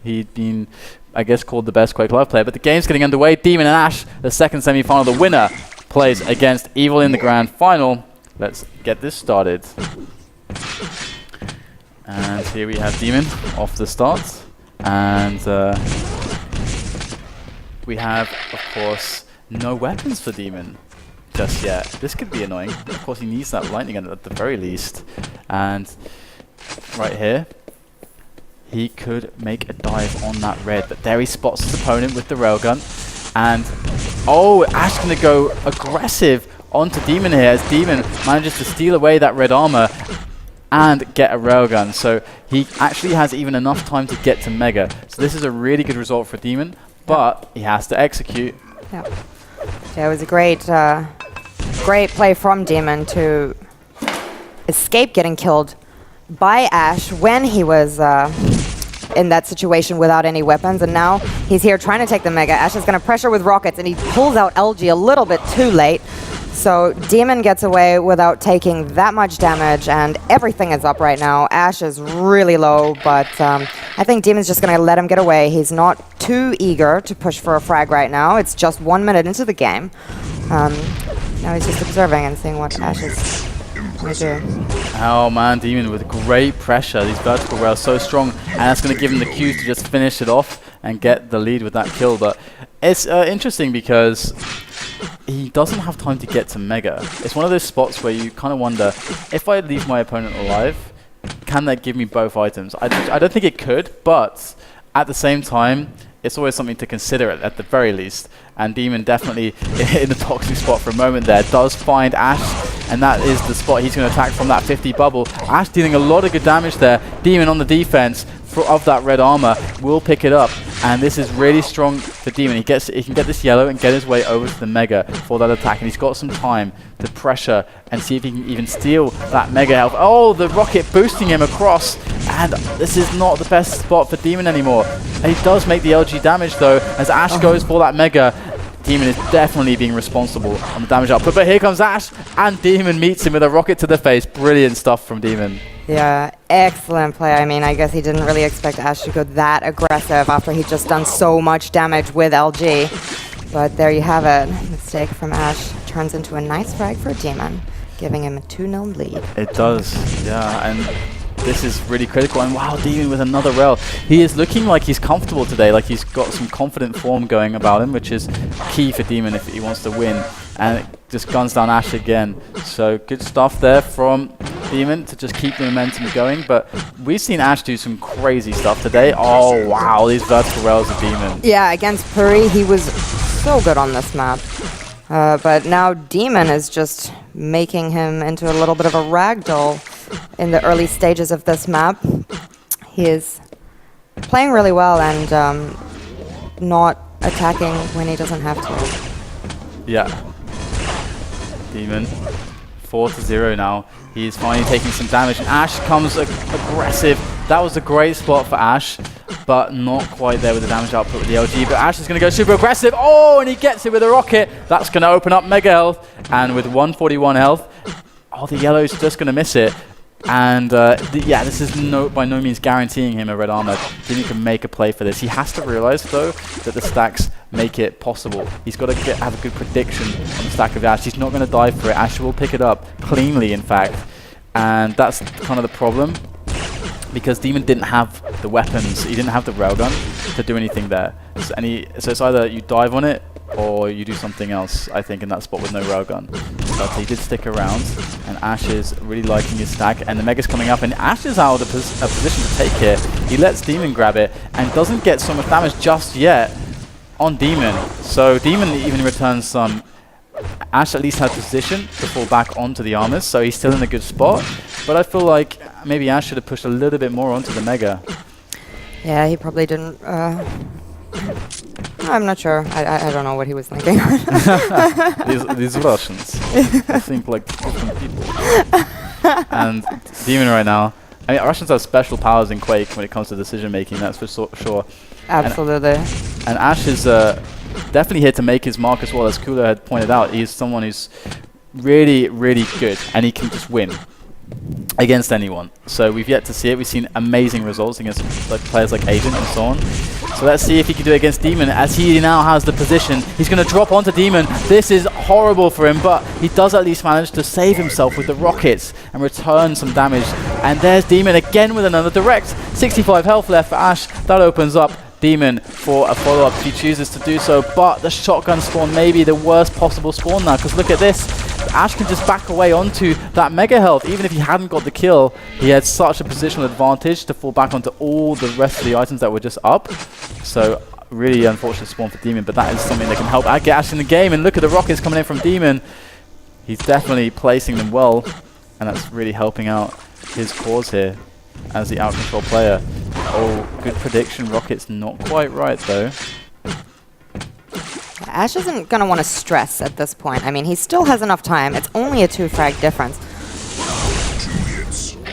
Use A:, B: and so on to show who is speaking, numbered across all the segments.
A: he'd been, I guess, called the best Quake Live player. But the game's getting underway. dem0n and Ash, the second semi-final. The winner plays against Evil in the grand final. Let's get this started. And here we have dem0n off the start. And we have, of course, no weapons for dem0n just yet. This could be annoying. Of course, he needs that lightning at the very least. And right here, he could make a dive on that red. But there he spots his opponent with the railgun. And, oh, Ash going to go aggressive onto dem0n here as dem0n manages to steal away that red armor and get a railgun. So he actually has even enough time to get to Mega. So this is a really good result for dem0n, but he has to execute.
B: Yeah, it was a great play from dem0n to escape getting killed by Ash when he was in that situation without any weapons, and now he's here trying to take the Mega. Ash is going to pressure with rockets, and he pulls out LG a little bit too late. So dem0n gets away without taking that much damage, and everything is up right now. Ash is really low, but I think dem0n's just going to let him get away. He's not too eager to push for a frag right now. It's just 1 minute into the game. Now he's just observing and seeing what Ash is going to do.
A: Oh man, dem0n with great pressure. These vertical rails so strong, and that's going to give him the cues to just finish it off and get the lead with that kill. But it's interesting because he doesn't have time to get to Mega. It's one of those spots where you kind of wonder, if I leave my opponent alive, can that give me both items? I don't think it could, but at the same time, it's always something to consider at the very least. And dem0n definitely in the toxic spot for a moment there does find Ash, and that is the spot he's going to attack from that 50 bubble. Ash dealing a lot of good damage there. dem0n on the defense of that red armor will pick it up, and this is really strong for dem0n. He can get this yellow and get his way over to the Mega for that attack, and he's got some time to pressure and see if he can even steal that Mega health. Oh, the rocket boosting him across, and this is not the best spot for dem0n anymore. And he does make the LG damage though as Ash goes for that Mega. dem0n is definitely being responsible on the damage output, but here comes Ash, and dem0n meets him with a rocket to the face. Brilliant stuff from dem0n.
B: Yeah, excellent play. I mean, I guess he didn't really expect Ash to go that aggressive after he'd just done so much damage with LG. But there you have it. Mistake from Ash turns into a nice frag for dem0n, giving him a 2-0 lead.
A: It does, yeah, and this is really critical. And wow, dem0n with another rail. He is looking like he's comfortable today, like he's got some confident form going about him, which is key for dem0n if he wants to win. And it just guns down Ash again. So good stuff there from dem0n to just keep the momentum going. But we've seen Ash do some crazy stuff today. Oh wow, these vertical rails of dem0n.
B: Yeah, against Puri, he was so good on this map. But now dem0n is just making him into a little bit of a ragdoll in the early stages of this map. He is playing really well and not attacking when he doesn't have to.
A: Yeah. dem0n 4-0 now. He is finally taking some damage, and Ash comes aggressive. That was a great spot for Ash, but not quite there with the damage output with the LG. But Ash is going to go super aggressive. Oh, and he gets it with a rocket. That's going to open up Mega health, and with 141 health, oh, the yellow's just going to miss it. And yeah, this is by no means guaranteeing him a red armor. dem0n can make a play for this. He has to realize, though, that the stacks make it possible. He's got to have a good prediction on the stack of Ash. He's not going to dive for it. Ash will pick it up cleanly, in fact. And that's kind of the problem, because dem0n didn't have the weapons. He didn't have the railgun to do anything there. So it's either you dive on it or you do something else, I think, in that spot with no railgun. But he did stick around, and Ash is really liking his stack, and the Mega's coming up, and Ash is out of a position to take it. He lets dem0n grab it, and doesn't get so much damage just yet on dem0n. So dem0n even returns some. Ash at least had position to fall back onto the armors, so he's still in a good spot. But I feel like maybe Ash should have pushed a little bit more onto the Mega.
B: Yeah, he probably didn't. I'm not sure. I don't know what he was thinking.
A: these Russians, they think like different people. And dem0n right now, I mean, Russians have special powers in Quake when it comes to decision making, that's for sure.
B: Absolutely.
A: And Ash is definitely here to make his mark as well. As Kula had pointed out, he's someone who's really, really good, and he can just win. against anyone. So we've yet to see it. We've seen amazing results against like players like Agent and so on. So let's see if he can do it against dem0n, as he now has the position. He's going to drop onto dem0n. This is horrible for him, but he does at least manage to save himself with the rockets and return some damage. And there's dem0n again with another direct. 65 health left for Ash. That opens up dem0n for a follow-up if he chooses to do so, but the shotgun spawn may be the worst possible spawn now, because look at this. Ash can just back away onto that mega health. Even if he hadn't got the kill, he had such a positional advantage to fall back onto all the rest of the items that were just up. So really unfortunate spawn for dem0n, but that is something that can help get Ash in the game. And look at the rockets coming in from dem0n. He's definitely placing them well, and that's really helping out his cause here as the out-control player. Oh, good prediction. Rockets not quite right though.
B: Ash isn't going to want to stress at this point. I mean, he still has enough time. It's only a 2-frag difference.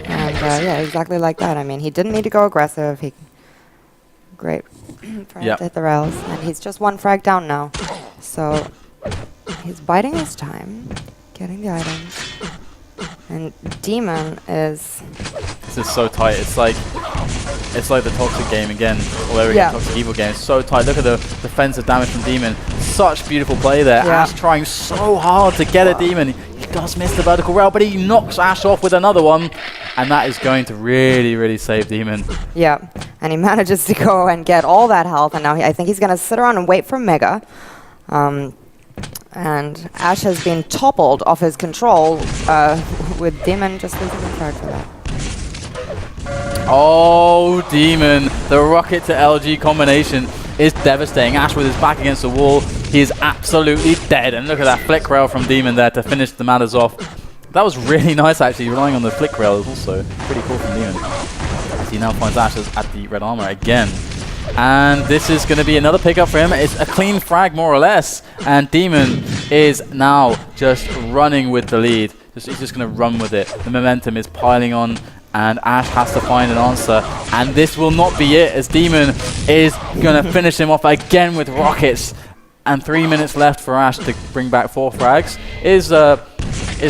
B: And yeah, exactly like that. I mean, he didn't need to go aggressive. Great for him to hit the rails. And he's just 1 frag down now. So he's biding his time, getting the items. And dem0n is...
A: This is so tight. It's like the toxic game again, all over again, toxic evil game. It's so tight. Look at the defensive damage from dem0n. Such beautiful play there. Ash trying so hard to get at dem0n. He does miss the vertical rail, but he knocks Ash off with another one. And that is going to really, really save dem0n.
B: Yeah, and he manages to go and get all that health. And now I think he's going to sit around and wait for Mega. And Ash has been toppled off his control with dem0n just losing the frag for that.
A: Oh, dem0n. The rocket to LG combination is devastating. Ash with his back against the wall. He is absolutely dead. And look at that flick rail from dem0n there to finish the matters off. That was really nice, actually. Relying on the flick rail is also pretty cool from dem0n. As he now finds Ash at the red armor again. And this is going to be another pickup for him. It's a clean frag, more or less. And dem0n is now just running with the lead. He's just going to run with it. The momentum is piling on, and Ash has to find an answer. And this will not be it, as dem0n is going to finish him off again with rockets. And 3 minutes left for Ash to bring back 4 frags is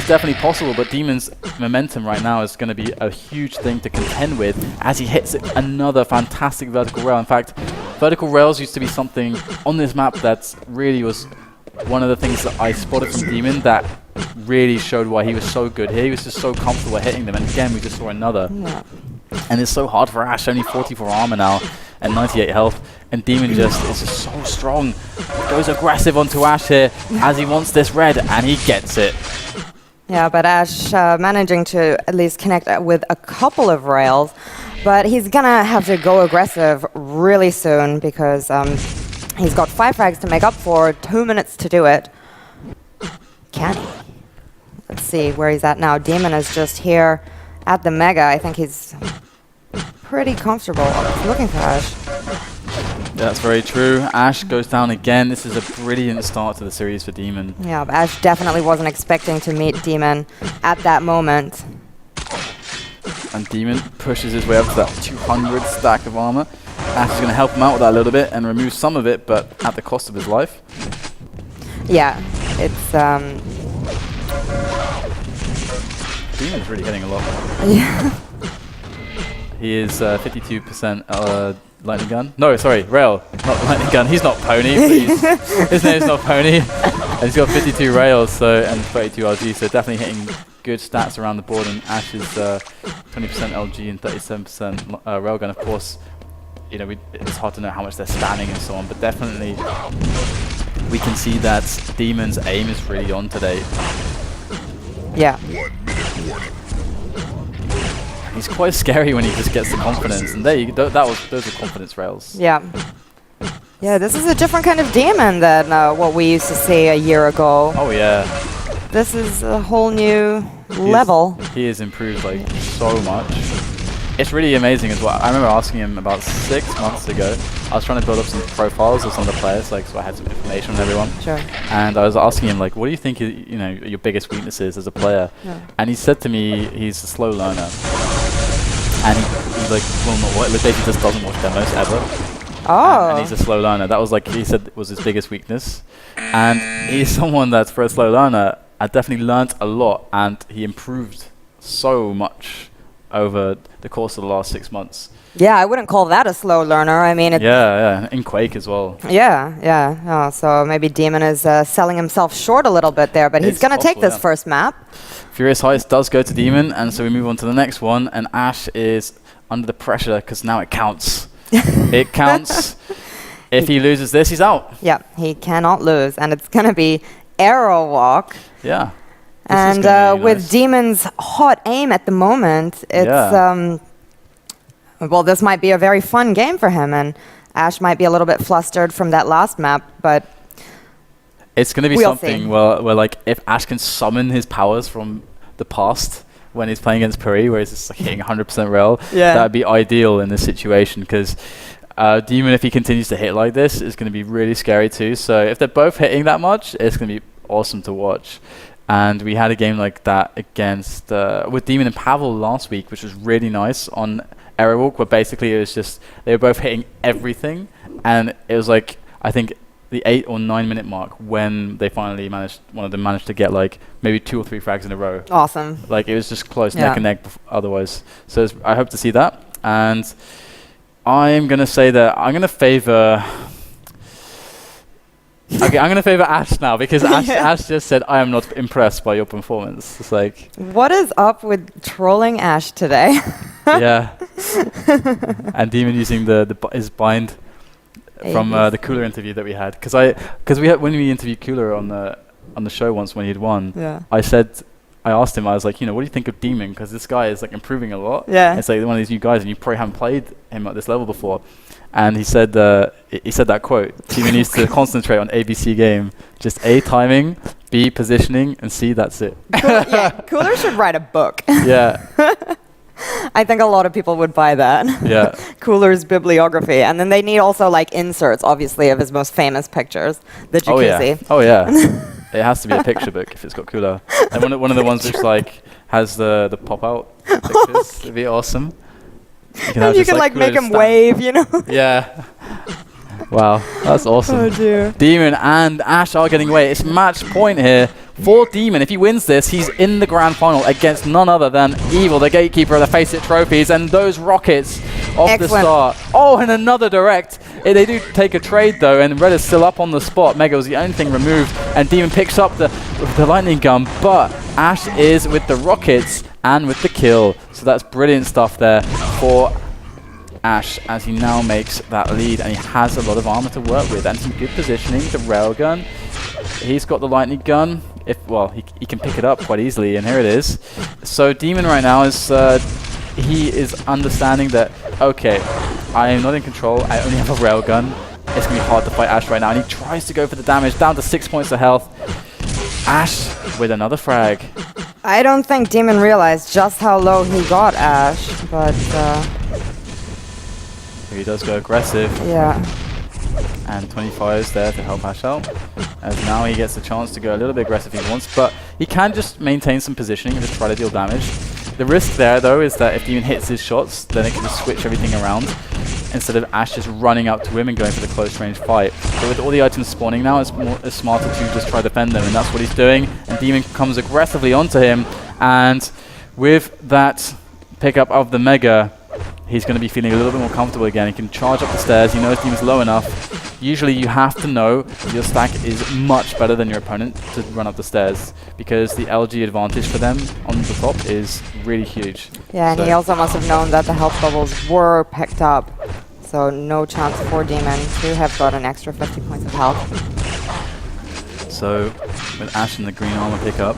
A: definitely possible, but dem0n's momentum right now is going to be a huge thing to contend with as he hits another fantastic vertical rail. In fact, vertical rails used to be something on this map that really was one of the things that I spotted from dem0n that really showed why he was so good here. He was just so comfortable at hitting them, and again we just saw another.
B: Yeah.
A: And it's so hard for Ash, only 44 armor now and 98 health, and dem0n is just so strong. Goes aggressive onto Ash here as he wants this red, and he gets it.
B: Yeah, but Ash managing to at least connect with a couple of rails, but he's gonna have to go aggressive really soon because he's got 5 frags to make up for, 2 minutes to do it. Can he? Let's see where he's at now. dem0n is just here at the mega. I think he's pretty comfortable looking for Ash.
A: That's very true. Ash goes down again. This is a brilliant start to the series for dem0n.
B: Yeah, but Ash definitely wasn't expecting to meet dem0n at that moment.
A: And dem0n pushes his way up to that 200 stack of armor. Ash is going to help him out with that a little bit and remove some of it, but at the cost of his life.
B: Yeah, it's
A: dem0n's really hitting a lot.
B: yeah.
A: He is 52% lightning gun. No, sorry, rail, not lightning gun. He's not Pony. His name's not Pony. And he's got 52 rails, and 32 LG, so definitely hitting good stats around the board. And Ash is 20% LG and 37% railgun. Of course, you know, it's hard to know how much they're spanning and so on, but definitely we can see that dem0n's aim is really on today.
B: Yeah.
A: He's quite scary when he just gets the confidence, and there you go. Those are confidence rails.
B: Yeah. Yeah, this is a different kind of dem0n than what we used to see a year ago.
A: Oh yeah.
B: This is a whole new level.
A: He has improved like so much. It's really amazing as well. I remember asking him about 6 months ago. I was trying to build up some profiles of some of the players, like, so I had some information on everyone.
B: Sure.
A: And I was asking him, like, what do you think, you know, your biggest weakness is as a player?
B: Yeah.
A: And he said to me, he's a slow learner. And he's like, well, not what? Basically just doesn't watch demos ever.
B: Oh.
A: And he's a slow learner. That was like, he said was his biggest weakness. And he's someone that's, for a slow learner, I definitely learnt a lot, and he improved so much over the course of the last 6 months.
B: Yeah, I wouldn't call that a slow learner. I mean,
A: Yeah, in Quake as well.
B: Yeah. Oh, so maybe dem0n is selling himself short a little bit there, but he's going to take this first map.
A: Furious Heights does go to dem0n, and so we move on to the next one, and Ash is under the pressure because now it counts. It counts. If he loses this, he's out.
B: Yeah, he cannot lose, and it's going to be arrow walk.
A: Yeah.
B: And with dem0n's hot aim at the moment, it's well, this might be a very fun game for him, and Ash might be a little bit flustered from that last map, but
A: it's going to be something where like if Ash can summon his powers from the past when he's playing against Puri, where he's just like hitting 100% rail, that'd be ideal in this situation, because dem0n, if he continues to hit like this, is going to be really scary too. So if they're both hitting that much, it's going to be awesome to watch. And we had a game like that against with dem0n and Pavel last week, which was really nice on Airwalk, where basically it was just they were both hitting everything, and it was like I think the 8 or 9 minute mark when they finally one of them managed to get like maybe 2 or 3 frags in a row.
B: Awesome.
A: Like it was just close neck and neck otherwise. So I hope to see that, and I'm gonna say that I'm gonna favor. Okay, I'm going to favor Ash now because Ash just said, I am not impressed by your performance. It's like...
B: What is up with trolling Ash today?
A: Yeah. And dem0n using his bind from the Cooler interview that we had. Because when we interviewed Cooler on the show once when he'd won, I asked him, I was like, what do you think of dem0n? Because this guy is like improving a lot.
B: Yeah.
A: It's like one of these new guys and you probably haven't played him at this level before. And he said that quote, dem0n needs to concentrate on ABC game. Just A, timing, B, positioning, and C, that's it.
B: Cooler should write a book.
A: Yeah.
B: I think a lot of people would buy that.
A: Yeah.
B: Cooler's bibliography. And then they need also like inserts, obviously, of his most famous pictures. The jacuzzi.
A: Oh, yeah. It has to be a picture book if it's got Cooler. And one of the ones which like has the pop-out pictures. It'd be awesome.
B: You can like make him wave,
A: Yeah. Wow, that's awesome.
B: Oh dear.
A: dem0n and Ash are getting away. It's match point here for dem0n. If he wins this, he's in the grand final against none other than Evil, the gatekeeper of the FACEIT trophies, and those rockets off the start. Oh, and another direct. They do take a trade though, and Red is still up on the spot. Mega was the only thing removed, and dem0n picks up the lightning gun, but Ash is with the rockets and with the kill. So that's brilliant stuff there for Ash as he now makes that lead, and he has a lot of armor to work with and some good positioning. The railgun, he's got the lightning gun. He can pick it up quite easily, and here it is. So dem0n right now is he is understanding that, okay, I am not in control, I only have a railgun. It's going to be hard to fight Ash right now, and he tries to go for the damage, down to 6 points of health. Ash with another frag.
B: I don't think dem0n realized just how low he got Ash, but...
A: He does go aggressive.
B: Yeah.
A: And 25 is there to help Ash out. As now he gets the chance to go a little bit aggressive if he wants, but he can just maintain some positioning and just try to deal damage. The risk there, though, is that if dem0n hits his shots, then it can just switch everything around instead of Ash just running up to him and going for the close range fight. But with all the items spawning now, it's smarter to just try to defend them, and that's what he's doing. And dem0n comes aggressively onto him, and with that pickup of the Mega, he's going to be feeling a little bit more comfortable again. He can charge up the stairs. He knows dem0n's low enough. Usually you have to know your stack is much better than your opponent to run up the stairs, because the LG advantage for them on the top is really huge.
B: Yeah, and he also must have known that the health bubbles were picked up. So no chance for dem0n to have got an extra 50 points of health.
A: So with Ash and the green armor pickup,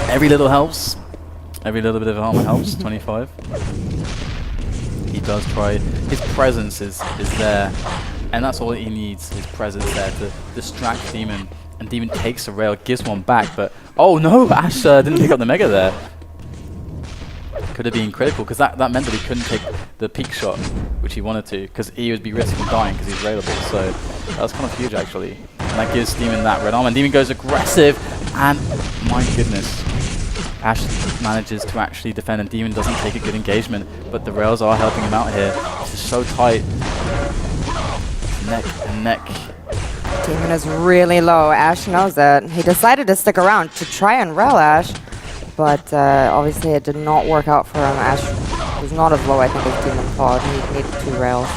A: every little helps. Every little bit of armor helps. 25. He does try. His presence is there, and that's all he needs. His presence there to distract dem0n, and dem0n takes a rail, gives one back, but oh no, Ash didn't pick up the Mega there. Could have been critical, because that meant that he couldn't take the peak shot, which he wanted to, because he would be risking dying because he's railable. So that was kind of huge actually, and that gives dem0n that red armor. And dem0n goes aggressive, and my goodness, Ash manages to actually defend, and dem0n doesn't take a good engagement, but the rails are helping him out here. This is so tight. Neck and neck.
B: dem0n is really low. Ash knows it. He decided to stick around to try and rail Ash, but obviously it did not work out for him. Ash was not as low, I think, as Demon thought. He needed 2 rails.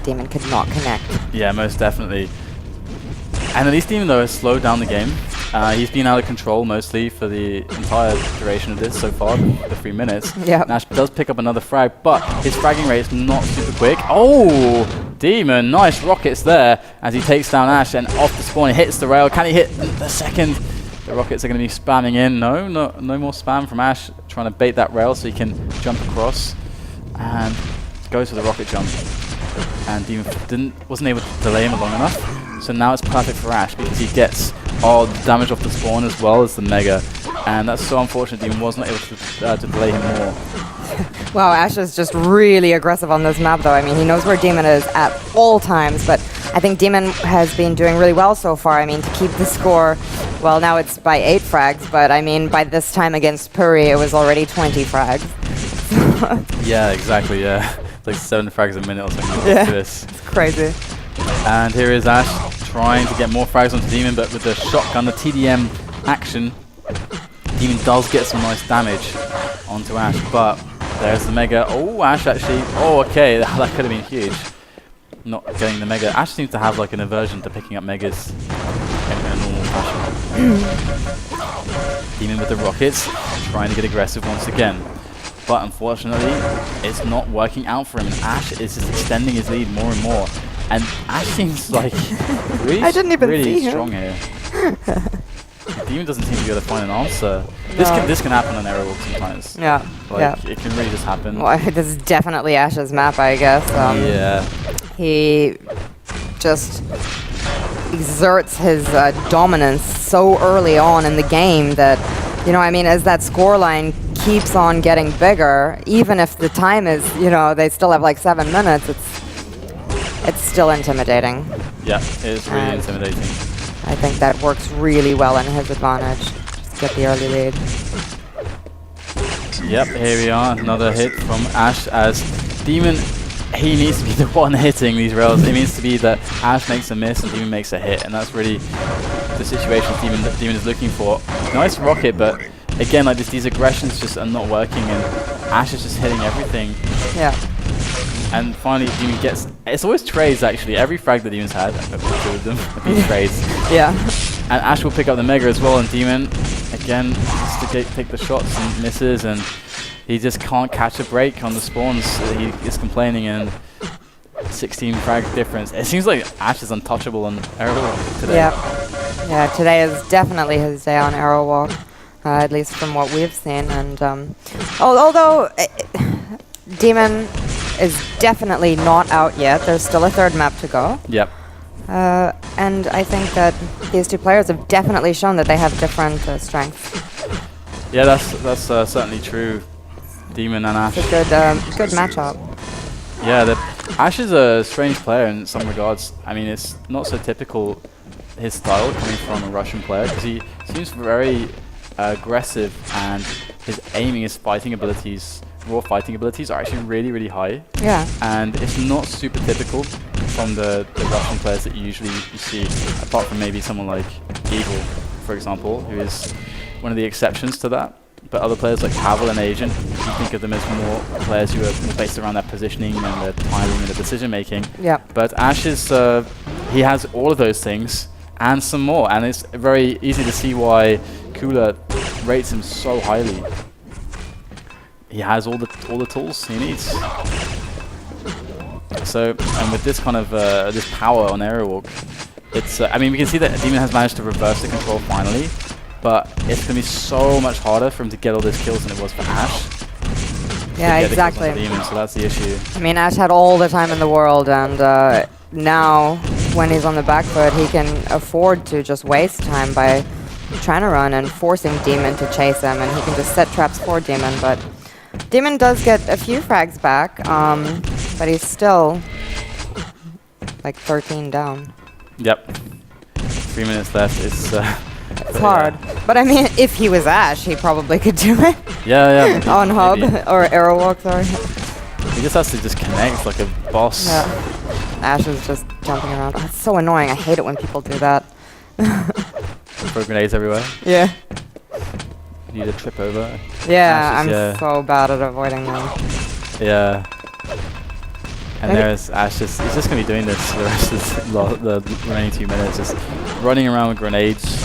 B: Demon could not connect.
A: Yeah, most definitely. And at least Demon, though, has slowed down the game. He's been out of control mostly for the entire duration of this so far, the 3 minutes.
B: Yep.
A: Ash does pick up another frag, but his fragging rate is not super quick. Oh! Demon, nice rockets there as he takes down Ash, and off the spawn he hits the rail. Can he hit the second? The rockets are going to be spamming in. No more spam from Ash, trying to bait that rail so he can jump across. And goes for the rocket jump. And Demon wasn't able to delay him long enough. So now it's perfect for Ash because he gets all the damage off the spawn as well as the Mega. And that's so unfortunate. Demon wasn't able to delay him more.
B: Wow, Ash is just really aggressive on this map, though. I mean, he knows where Demon is at all times, but I think Demon has been doing really well so far. I mean, to keep the score, well, now it's by 8 frags, but I mean, by this time against Puri, it was already 20 frags.
A: Yeah, exactly, yeah. It's like 7 frags a minute or something.
B: Yeah,
A: this.
B: it's crazy.
A: And here is Ash trying to get more frags onto Demon, but with the shotgun, the TDM action, Demon does get some nice damage onto Ash, but there's the Mega. Oh, Ash actually. Oh, okay, that could have been huge. Not getting the Mega. Ash seems to have like an aversion to picking up Megas in a normal fashion. Demon with the rockets, trying to get aggressive once again. But unfortunately, it's not working out for him. And Ash is just extending his lead more and more. And Ash seems like really,
B: I didn't even
A: really
B: see
A: strong
B: him.
A: here. Demon doesn't seem to be able to find an answer.
B: No.
A: This can happen on Aero Walk sometimes.
B: Yeah,
A: Like, it can really just happen.
B: Well, this is definitely Ash's map, I guess.
A: Yeah.
B: He just exerts his dominance so early on in the game that, you know, I mean, as that scoreline keeps on getting bigger, even if the time is, you know, they still have like 7 minutes, it's still intimidating.
A: Yeah, it is really intimidating.
B: I think that works really well in his advantage. Just get the early lead.
A: Yep, here we are. Another hit from Ash as Demon, he needs to be the one hitting these rails. It needs to be that Ash makes a miss and Demon makes a hit, and that's really the situation Demon is looking for. Nice rocket, but again, like these aggressions just are not working, and Ash is just hitting everything.
B: Yeah.
A: And finally, Demon gets... It's always trades, actually. Every frag that Demon's had, I've got 2 of them, have been trades.
B: Yeah.
A: And Ash will pick up the Mega as well, and Demon, again, has to take the shots and misses, and he just can't catch a break on the spawns. He is complaining, and 16 frag difference. It seems like Ash is untouchable on Aero Walk today.
B: Yeah. Yeah, today is definitely his day on Aero Walk, at least from what we've seen. And although Demon is definitely not out yet, there's still a 3rd map to go.
A: Yep.
B: And I think that these 2 players have definitely shown that they have different strengths.
A: Yeah, that's certainly true. Demon and Ash.
B: It's a good matchup.
A: Yeah, Ash is a strange player in some regards. I mean, it's not so typical his style coming from a Russian player, because he seems very aggressive, and his aiming, his fighting abilities, raw fighting abilities are actually really, really high.
B: Yeah.
A: And it's not super typical from the Russian players that you see, apart from maybe someone like Evil, for example, who is one of the exceptions to that. But other players like Pavel and Agent, you think of them as more players who are more based around their positioning and their timing and their decision making.
B: Yeah.
A: But Ash is, he has all of those things and some more, and it's very easy to see why Kula rates him so highly. He has all the tools he needs. So, and with this kind of this power on Aero Walk, it's I mean, we can see that Demon has managed to reverse the control finally, but it's going to be so much harder for him to get all those kills than it was for Ash.
B: Yeah, exactly.
A: Demon, so that's the issue.
B: I mean, Ash had all the time in the world, and now when he's on the back foot, he can afford to just waste time by trying to run and forcing Demon to chase him, and he can just set traps for Demon. But Demon does get a few frags back, but he's still like 13 down.
A: Yep. 3 minutes left. It's
B: hard. But I mean, if he was Ash, he probably could do it.
A: Yeah.
B: On Hub or Aero Walk, sorry.
A: He just has to just connect like a boss.
B: Yeah. Ash is just jumping around. Oh, it's so annoying. I hate it when people do that.
A: Throw grenades everywhere.
B: Yeah.
A: You need to trip over.
B: Yeah,
A: Ash is,
B: I'm so bad at avoiding them.
A: Yeah. And there's Ash he's just going to be doing this for the rest of the remaining 2 minutes, just running around with grenades.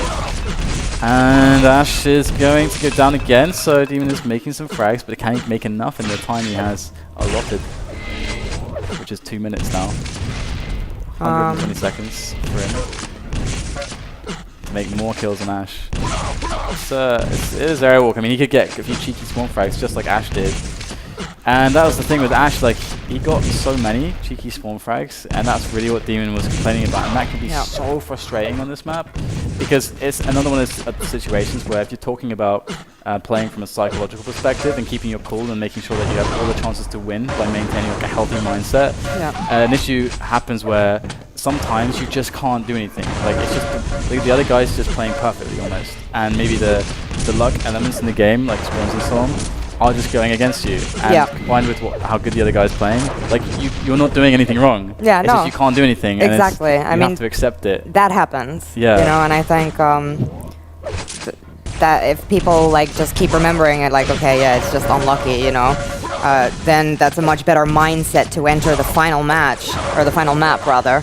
A: And Ash is going to go down again, so dem0n is making some frags, but can he make enough in the time he has allotted? Which is 2 minutes now. 120 seconds for him to make more kills than Ash. It is Airwalk. I mean, he could get a few cheeky spawn frags just like Ash did. And that was the thing with Ash, like, he got so many cheeky spawn frags, and that's really what dem0n was complaining about. And that can be so frustrating on this map, because it's another one of those situations where if you're talking about playing from a psychological perspective and keeping your cool and making sure that you have all the chances to win by maintaining like a healthy mindset, an issue happens where sometimes you just can't do anything. Like, it's just the other guy's just playing perfectly almost, and maybe the luck elements in the game, like spawns and so on, are just going against you, and combined with how good the other guy's playing, like you're not doing anything wrong. Yeah, it's just you can't do anything.
B: Exactly.
A: And I mean, you have to accept it.
B: That happens.
A: Yeah.
B: You know, and I think that if people like just keep remembering it, like, okay, yeah, it's just unlucky, you know, then that's a much better mindset to enter the final match, or the final map rather,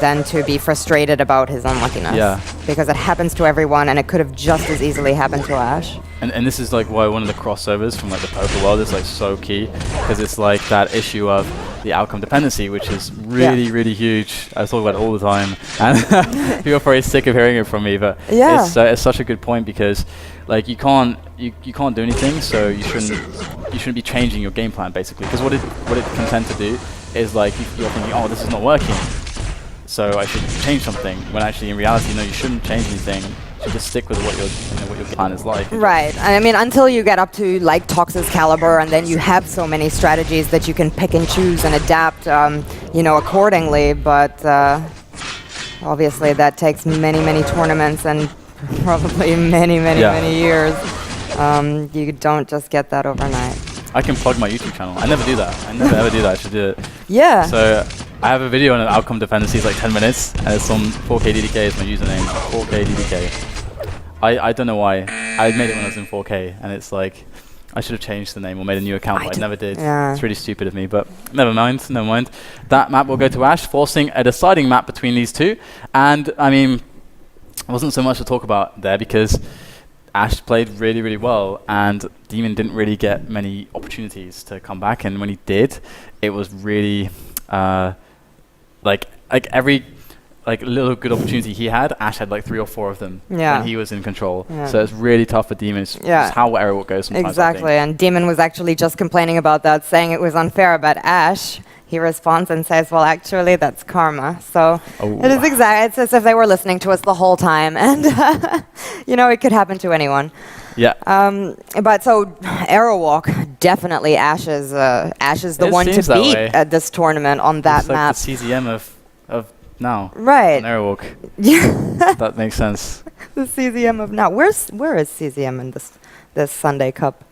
B: than to be frustrated about his unluckiness.
A: Yeah.
B: Because it happens to everyone, and it could have just as easily happened to Ash.
A: And this is like why one of the crossovers from like the poker world is like so key, because it's like that issue of the outcome dependency, which is really, really huge. I talk about it all the time, and people are probably sick of hearing it from me, but it's such a good point, because like you can't do anything, so you shouldn't be changing your game plan basically, because what it can tend to do is like you're thinking, oh, this is not working, so I should change something, when actually in reality, no, you shouldn't change anything. You should just stick with what your plan is like.
B: Right. I mean, until you get up to like Tox's caliber, and then you have so many strategies that you can pick and choose and adapt, you know, accordingly. But obviously, that takes many tournaments and probably many years. You don't just get that overnight.
A: I can plug my YouTube channel. I never do that. I never ever do that. I should do it.
B: Yeah.
A: So I have a video on an outcome dependency. It's like 10 minutes, and it's on 4KDDK is my username. 4KDDK. I don't know why. I made it when I was in 4K, and it's like I should have changed the name or made a new account, but I never did. Yeah. It's really stupid of me, but never mind. Never mind. That map will go to Ash, forcing a deciding map between these two. And I mean, it wasn't so much to talk about there, because Ash played really, really well, and dem0n didn't really get many opportunities to come back. And when he did, it was really like every little good opportunity he had, Ash had like 3 or 4 of them when he was in control. So it's really tough for dem0n. It's just how Airwalk goes sometimes.
B: Exactly, and dem0n was actually just complaining about that, saying it was unfair about Ash. He responds and says, well, actually, that's karma. So it is it's as if they were listening to us the whole time. And, you know, it could happen to anyone.
A: Yeah.
B: But so Airwalk, definitely Ash is the one to beat at this tournament on that map.
A: It's like the CZM of now.
B: Right.
A: On Airwalk. Yeah. That makes sense.
B: The CZM of now. Where is CZM in this Sunday Cup?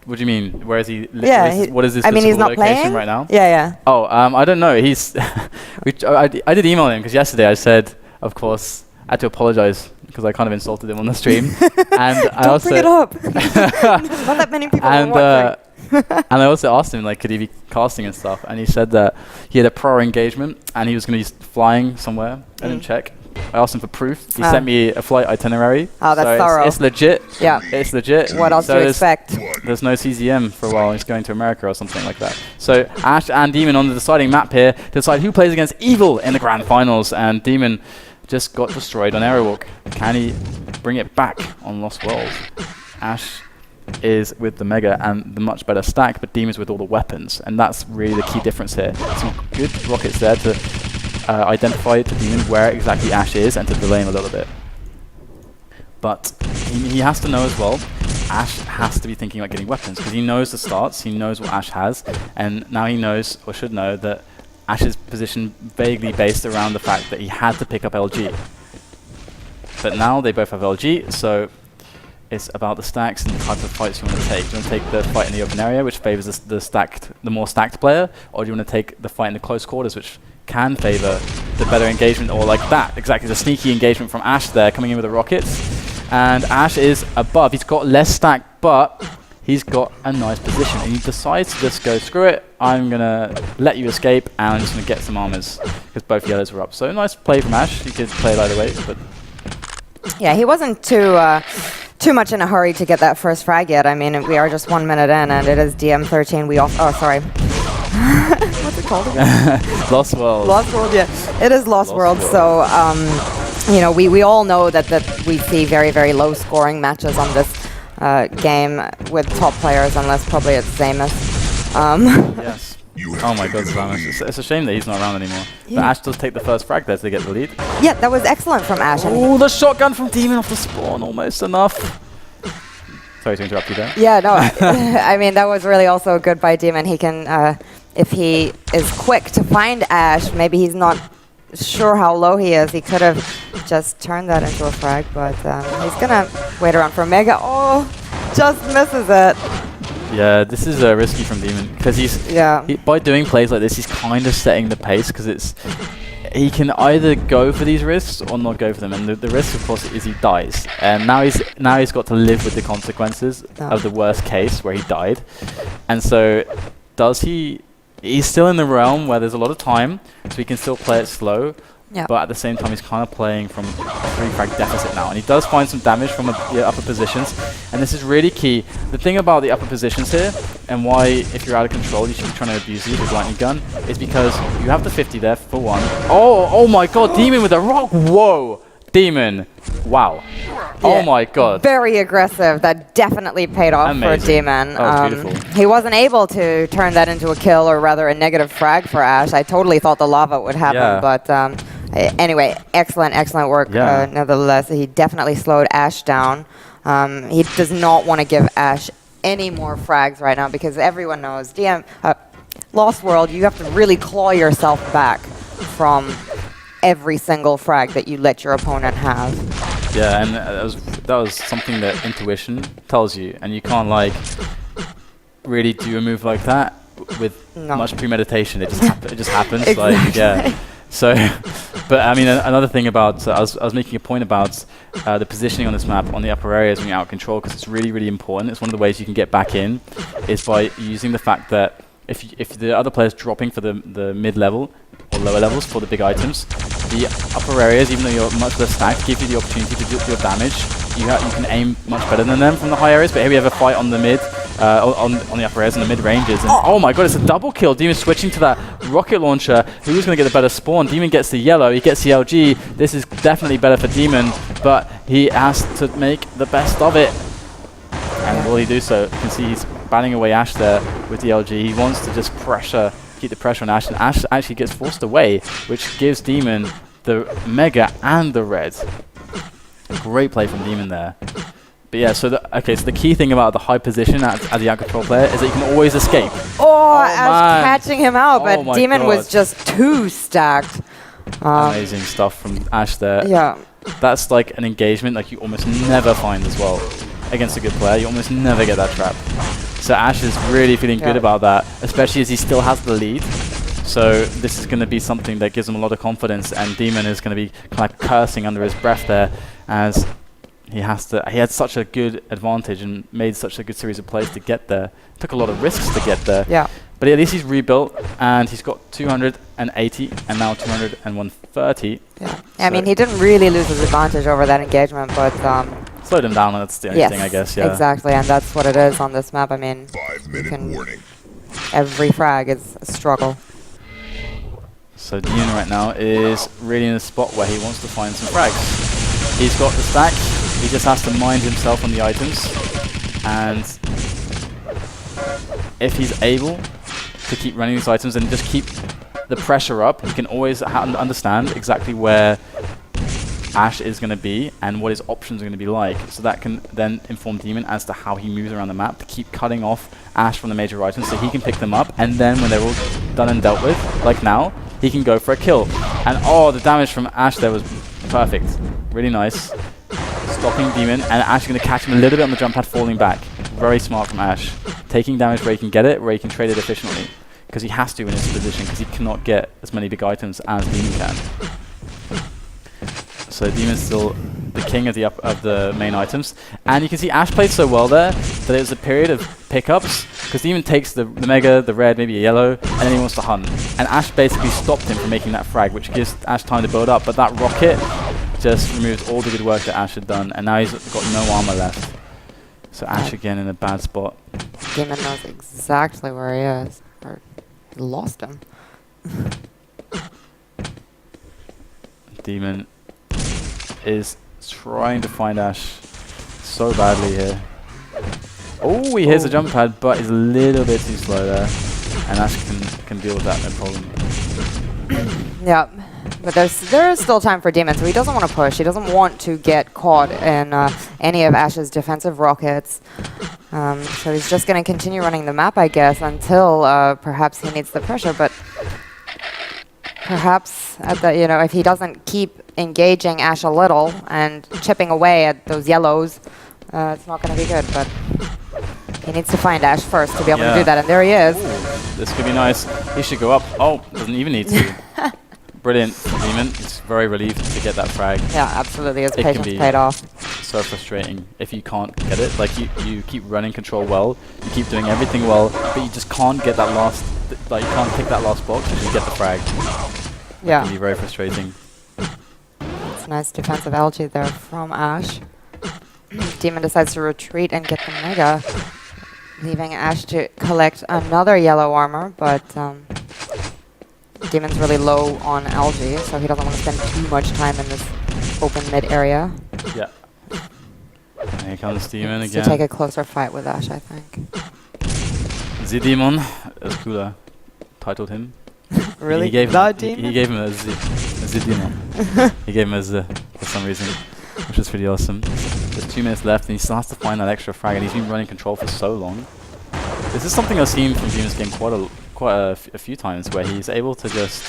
A: What do you mean? Where is he? What is this?
B: I mean, he's not
A: location
B: playing
A: right now.
B: Yeah.
A: Oh, I don't know. He's. I did email him, because yesterday I said, of course, I had to apologize because I kind of insulted him on the stream. And I also
B: bring it up. Not that many people are watching.
A: And I also asked him, like, could he be casting and stuff? And he said that he had a prior engagement and he was going to be flying somewhere. I didn't check. I asked him for proof. He sent me a flight itinerary.
B: Oh, that's thorough.
A: It's legit.
B: Yeah.
A: It's legit.
B: What else do you expect?
A: There's no CZM for a while. He's going to America or something like that. So Ash and dem0n on the deciding map here to decide who plays against Evil in the grand finals. And dem0n just got destroyed on Airwalk. Can he bring it back on Lost World? Ash is with the Mega and the much better stack, but dem0n's with all the weapons. And that's really the key difference here. Some good rockets there to identify to dem0n where exactly Ash is and to delay him a little bit. But he has to know as well, Ash has to be thinking about getting weapons, because he knows the starts, he knows what Ash has, and now he knows, or should know, that Ash's position vaguely based around the fact that he had to pick up LG. But now they both have LG, so it's about the stacks and the type of fights you want to take. Do you want to take the fight in the open area, which favors the more stacked player, or do you want to take the fight in the close quarters, which can favor the better engagement, or like that, exactly, the sneaky engagement from Ash there, coming in with the rockets. And Ash is above. He's got less stack, but he's got a nice position. And he decides to just go, screw it, I'm going to let you escape, and I'm just going to get some armors, because both yellows were up. So nice play from Ash. He could play it either way, but...
B: Yeah, he wasn't too much in a hurry to get that first frag yet. I mean, we are just 1 minute in, and it is dem0n. Oh, sorry. What's it called again?
A: Lost World.
B: Lost World, yeah. It is Lost World. So, you know, we all know that we see very, very low scoring matches on this game with top players, unless probably it's Zamus.
A: Yes. Oh my god, Zamus. It's a shame that he's not around anymore. Yeah. But Ash does take the first frag there to get the lead.
B: Yeah, that was excellent from Ash.
A: Oh, the shotgun from dem0n off the spawn, almost enough. Sorry to interrupt you there.
B: Yeah, no, I mean, that was really also good by dem0n. He can, if he is quick to find Ash, maybe he's not sure how low he is. He could have just turned that into a frag, but he's going to wait around for Mega. Oh, just misses it.
A: Yeah, this is risky from dem0n, because by doing plays like this, he's kind of setting the pace, because he can either go for these risks or not go for them, and the risk, of course, is he dies. And now he's got to live with the consequences of the worst case where he died. And so, he's still in the realm where there's a lot of time, so he can still play it slow. Yeah. But at the same time, he's kind of playing from 3 frag deficit now. And he does find some damage from the upper positions. And this is really key. The thing about the upper positions here, and why, if you're out of control, you should be trying to abuse these with lightning gun, is because you have the 50 there for one. Oh my god, dem0n with a rock. Whoa. dem0n. Wow. Yeah. Oh my god.
B: Very aggressive. That definitely paid off for dem0n.
A: Oh, beautiful.
B: He wasn't able to turn that into a kill, or rather a negative frag for Ash. I totally thought the lava would happen, but anyway, excellent work. Nevertheless, he definitely slowed Ash down. He does not want to give Ash any more frags right now, because everyone knows Lost World, you have to really claw yourself back from every single frag that you let your opponent have.
A: Yeah, and that was something that intuition tells you, and you can't like really do a move like that with much premeditation. It just happens.
B: Exactly.
A: Like, yeah. So, but I mean, another thing about I was making a point about the positioning on this map on the upper areas when you're out of control, because it's really, really important. It's one of the ways you can get back in, is by using the fact that if the other player's dropping for the mid level or lower levels for the big items, the upper areas, even though you're much less stacked, give you the opportunity to do your damage. You can aim much better than them from the high areas. But here we have a fight on the mid, on the upper areas and the mid ranges. And oh my god, it's a double kill. dem0n switching to that rocket launcher. Who's going to get the better spawn? dem0n gets the yellow. He gets the LG. This is definitely better for dem0n, but he has to make the best of it. And will he do so? You can see he's batting away Ash there with the LG. He wants to just keep the pressure on Ash, and Ash actually gets forced away, which gives dem0n the Mega and the red. Great play from dem0n there. But yeah, so the key thing about the high position as the out control player is that you can always escape.
B: Ash catching him out, but dem0n was just too stacked.
A: Amazing stuff from Ash there.
B: Yeah.
A: That's like an engagement like you almost never find as well. Against a good player, you almost never get that trap. So Ash is really feeling good about that, especially as he still has the lead. So this is going to be something that gives him a lot of confidence, and dem0n is going to be kind of cursing under his breath there, as he had such a good advantage and made such a good series of plays to get there. Took a lot of risks to get there. Yeah. But at least he's rebuilt, and he's got 280 and now 230.
B: Yeah. I mean, he didn't really lose his advantage over that engagement, but
A: slowed him down, that's the only thing, I guess. Yeah.
B: Exactly, and that's what it is on this map. I mean,
C: 5-minute warning.
B: Every frag is a struggle.
A: So dem0n right now is really in a spot where he wants to find some frags. He's got the stack, he just has to mind himself on the items, and if he's able to keep running these items and just keep the pressure up, he can always understand exactly where Ash is going to be and what his options are going to be like, so that can then inform dem0n as to how he moves around the map to keep cutting off Ash from the major items so he can pick them up, and then when they're all done and dealt with, like now, he can go for a kill. And the damage from Ash there was perfect. Really nice. Stopping dem0n, and Ash is going to catch him a little bit on the jump pad, falling back. Very smart from Ash. Taking damage where he can get it, where he can trade it efficiently, because he has to in his position, because he cannot get as many big items as dem0n can. So dem0n's still the king of the main items. And you can see Ash played so well there that it was a period of pickups, because he even takes the Mega, the red, maybe a yellow, and then he wants to hunt. And Ash basically stopped him from making that frag, which gives Ash time to build up. But that rocket just removes all the good work that Ash had done, and now he's got no armor left. So Ash again in a bad spot.
B: dem0n knows exactly where he is. Or he lost him.
A: dem0n is trying to find Ash so badly here. Oh, he hits a jump pad, but he's a little bit too slow there. And Ash can deal with that, no problem.
B: Yeah, but there is still time for dem0n, so he doesn't want to push. He doesn't want to get caught in any of Ash's defensive rockets. So he's just going to continue running the map, I guess, until perhaps he needs the pressure. But perhaps at the, if he doesn't keep engaging Ash a little and chipping away at those yellows, it's not going to be good. But he needs to find Ash first to be able to do that, and there he is.
A: Ooh, this could be nice. He should go up. Oh, doesn't even need to. Brilliant from dem0n. It's very relieved to get that frag.
B: Yeah, absolutely. His patience paid off.
A: So frustrating if you can't get it. Like you keep running control well, you keep doing everything well, but you just can't get that last. Like you can't pick that last box and just get the frag.
B: Yeah.
A: It can be very frustrating.
B: It's nice defensive algae there from Ash. dem0n decides to retreat and get the Mega, leaving Ash to collect another yellow armor, but dem0n's really low on algae, so he doesn't want to spend too much time in this open mid area.
A: Yeah. And here comes dem0n again.
B: To take a closer fight with Ash, I think.
A: The dem0n, as Kula titled him.
B: Really?
A: He gave
B: dem0n?
A: he gave him a dem0n. He gave him a Z for some reason, which was pretty awesome. There's 2 minutes left, and he still has to find that extra frag, and he's been running control for so long. This is something I've seen from dem0n's game quite a few times, where he's able to just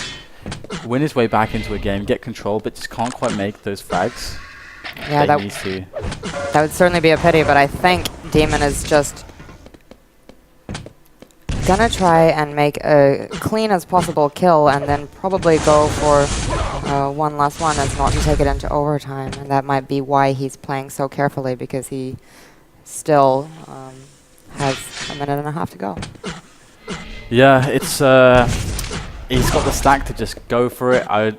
A: win his way back into a game, get control, but just can't quite make those frags that he needs to.
B: That would certainly be a pity, but I think dem0n is just gonna try and make a clean as possible kill, and then probably go for one last one as not to take it into overtime. And that might be why he's playing so carefully, because he still has a minute and a half to go.
A: Yeah, it's he's got the stack to just go for it. I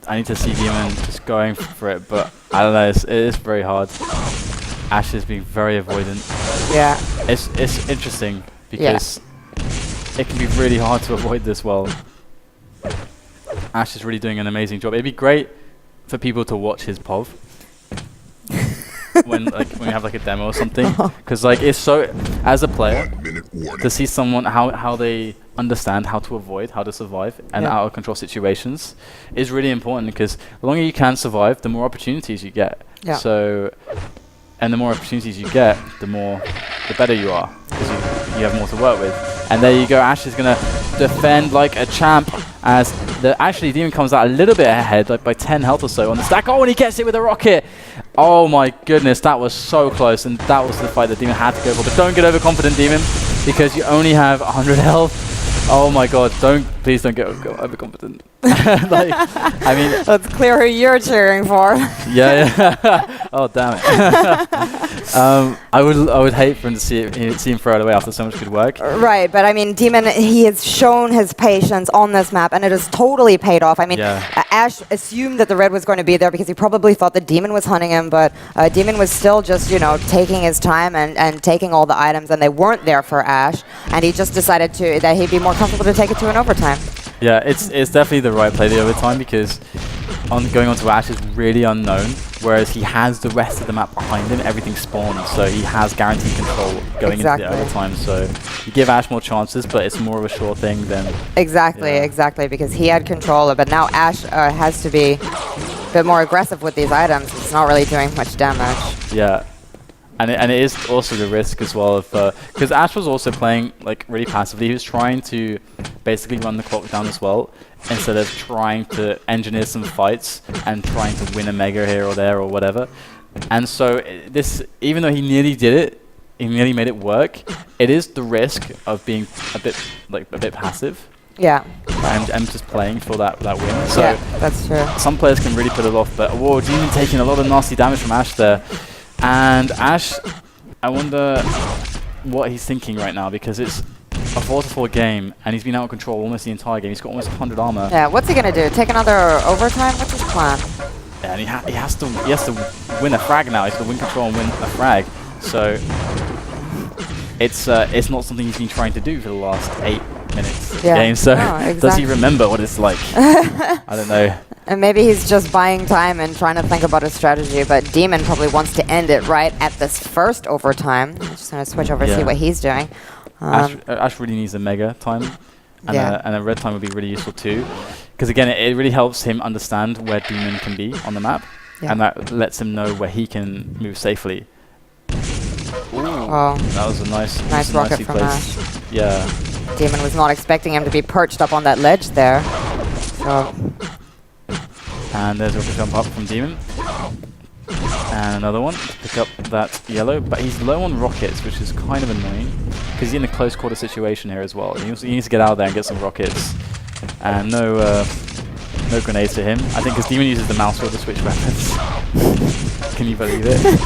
A: need to see dem0n just going for it, but I don't know. It is very hard. Ash is being very avoidant.
B: Yeah,
A: it's interesting because it can be really hard to avoid this well. Ash is really doing an amazing job. It'd be great for people to watch his POV when we have like a demo or something, because like it's so, as a player, to see someone how they understand how to avoid, how to survive and out of control situations is really important, because the longer you can survive, the more opportunities you get. So, and the more opportunities you get, the better you are, because you have more to work with. And there you go, Ash is gonna defend like a champ, as actually dem0n comes out a little bit ahead, like by 10 health or so on the stack. Oh, and he gets it with a rocket. Oh my goodness, that was so close, and that was the fight that dem0n had to go for. But don't get overconfident, dem0n, because you only have 100 health. Oh my god, please don't get overconfident. Like, I mean,
B: let's clear who you're cheering for.
A: Yeah. Oh damn it. I would hate for him to see him throw it away after so much good work.
B: Right, but I mean, dem0n, he has shown his patience on this map, and it has totally paid off. I mean, Ash assumed that the red was going to be there because he probably thought that dem0n was hunting him, but dem0n was still just, taking his time and taking all the items, and they weren't there for Ash, and he just decided that he'd be more comfortable to take it to an overtime.
A: Yeah, it's definitely the right play the overtime, because going on to Ash is really unknown, whereas he has the rest of the map behind him, everything spawns, so he has guaranteed control going into the overtime. So you give Ash more chances, but it's more of a sure thing than...
B: Exactly, because he had control, but now Ash has to be a bit more aggressive with these items. It's not really doing much damage.
A: Yeah. And it is also the risk as well of, because Ash was also playing like really passively. He was trying to basically run the clock down as well, instead of trying to engineer some fights and trying to win a Mega here or there or whatever. And so this, even though he nearly did it, he nearly made it work, it is the risk of being a bit passive.
B: Yeah.
A: And just playing for that win. So
B: yeah, that's true.
A: some players can really put it off, but whoa, Demon taking a lot of nasty damage from Ash there. And Ash, I wonder what he's thinking right now, because it's a 4-4 game, and he's been out of control almost the entire game. He's got almost 100 armor.
B: Yeah, what's he gonna do? Take another overtime? What's his plan?
A: Yeah, and he has to win a frag now. He's got to win control and win a frag. So it's not something he's been trying to do for the last 8 minutes of the game. So does he remember what it's like? I don't know.
B: And maybe he's just buying time and trying to think about his strategy, but Dem0n probably wants to end it right at this first overtime. I'm just going to switch over and see what he's doing.
A: Ash really needs a mega time, and a red time would be really useful too. Because again, it really helps him understand where Dem0n can be on the map, and that lets him know where he can move safely.
B: Oh,
A: that was a nice
B: rocket from Ash.
A: Yeah.
B: Dem0n was not expecting him to be perched up on that ledge there. So.
A: And there's a jump up from Dem0n. And another one to pick up that yellow, but he's low on rockets, which is kind of annoying because he's in a close quarter situation here as well. He needs to get out there and get some rockets, and no grenades for him. I think because Dem0n uses the mouse wheel to switch weapons. Can you believe it?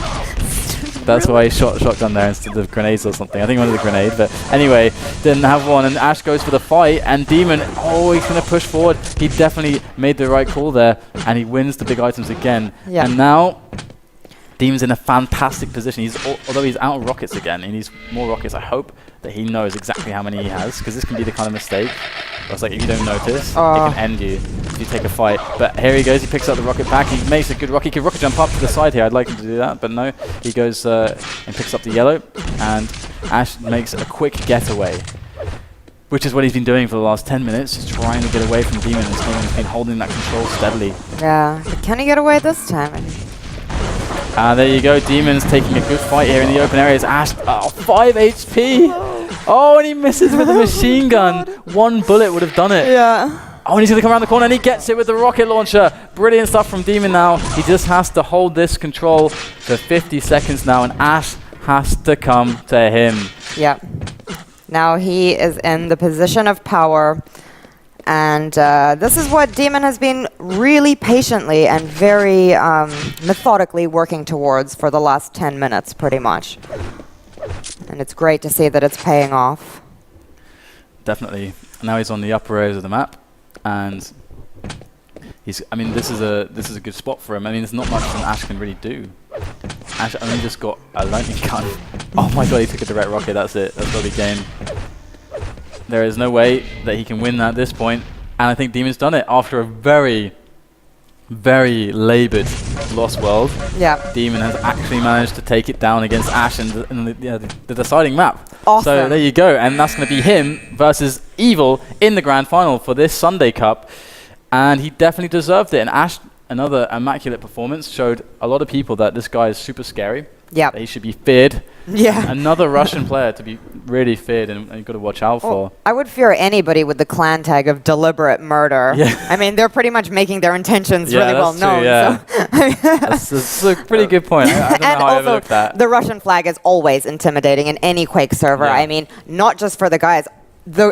A: That's why he shot shotgun there instead of grenades or something. I think he wanted a grenade, but anyway, didn't have one. And Ash goes for the fight, and Dem0n, he's going to push forward. He definitely made the right call there, and he wins the big items again. Yeah. And now Dem0n's in a fantastic position. Although he's out of rockets again, he needs more rockets. I hope that he knows exactly how many he has, because this can be the kind of mistake where it's like, if you don't notice, it can end you if you take a fight. But here he goes, he picks up the rocket back, he makes a good rocket. He can rocket jump up to the side here. I'd like him to do that, but no. He goes and picks up the yellow, and Ash makes a quick getaway, which is what he's been doing for the last 10 minutes, just trying to get away from Dem0n. He's been holding that control steadily.
B: Yeah, but can he get away this time?
A: There you go, Dem0n's taking a good fight here in the open areas. Ash, 5 HP! Oh, and he misses with the machine gun. One bullet would have done it.
B: Yeah.
A: Oh, and he's going to come around the corner, and he gets it with the rocket launcher. Brilliant stuff from Dem0n now. He just has to hold this control for 50 seconds now, and Ash has to come to him. Yeah.
B: Now he is in the position of power. And this is what Dem0n has been really patiently and very methodically working towards for the last 10 minutes, pretty much. And it's great to see that it's paying off.
A: Definitely. Now he's on the upper areas of the map, and this is a good spot for him. I mean, there's not much that Ash can really do. Ash only just got a lightning gun. Oh my god, he took a direct rocket. That's it. That's got the game. There is no way that he can win at this point, and I think Dem0n's done it after a very, very laboured Lost World. Yeah. Dem0n has actually managed to take it down against Ash in the deciding map. Awesome. So there you go, and that's going to be him versus Evil in the grand final for this Sunday Cup, and he definitely deserved it. And Ash, another immaculate performance, showed a lot of people that this guy is super scary. Yeah. That he should be feared. Yeah. Another Russian player to be really feared and you've got to watch out for.
B: I would fear anybody with the clan tag of deliberate murder. Yeah. I mean, they're pretty much making their intentions really well known. Yeah. So
A: that's a pretty good point. I don't know how I overlooked that.
B: The Russian flag is always intimidating in any Quake server. Yeah. I mean, not just for the guys.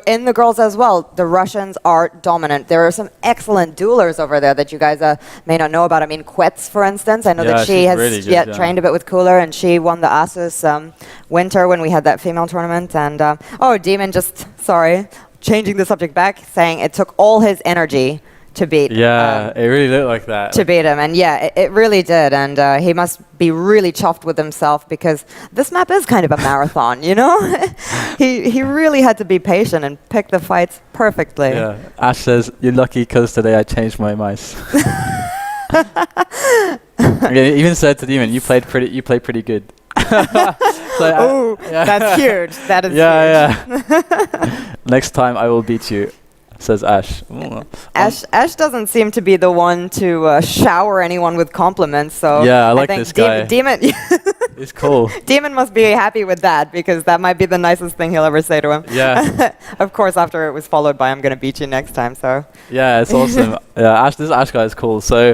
B: In the girls as well, the Russians are dominant. There are some excellent duelers over there that you guys may not know about. I mean, Quetz, for instance. I know that she has really trained a bit with Cooler, and she won the Asus Winter when we had that female tournament. And Dem0n changing the subject back, saying it took all his energy to beat.
A: Yeah, it really looked like that.
B: To beat him, and yeah, it really did. And he must be really chuffed with himself, because this map is kind of a marathon, you know? He really had to be patient and pick the fights perfectly.
A: Yeah. Ash says, "You're lucky because today I changed my mice." Okay, even said to Dem0n, "You played pretty good."
B: So that's huge. That is huge.
A: Yeah. Next time I will beat you, says Ash.
B: Ash doesn't seem to be the one to shower anyone with compliments. So
A: yeah, I like this guy.
B: Dem0n,
A: it's cool.
B: Dem0n must be happy with that, because that might be the nicest thing he'll ever say to him. Yeah. Of course, after it was followed by "I'm gonna beat you next time." So
A: yeah, it's awesome. Yeah, this Ash guy is cool. So,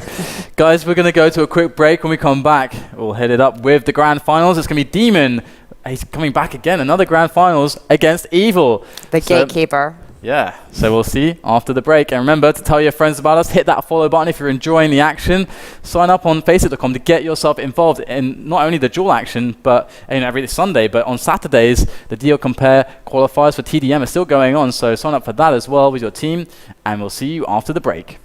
A: guys, we're gonna go to a quick break. When we come back, we'll hit it up with the grand finals. It's gonna be Dem0n. He's coming back again. Another grand finals against Evil.
B: The gatekeeper.
A: Yeah, so we'll see after the break. And remember to tell your friends about us. Hit that follow button if you're enjoying the action. Sign up on FACEIT.com to get yourself involved in not only the duel action, but every Sunday, but on Saturdays, the Deal Compare qualifiers for TDM are still going on. So sign up for that as well with your team, and we'll see you after the break.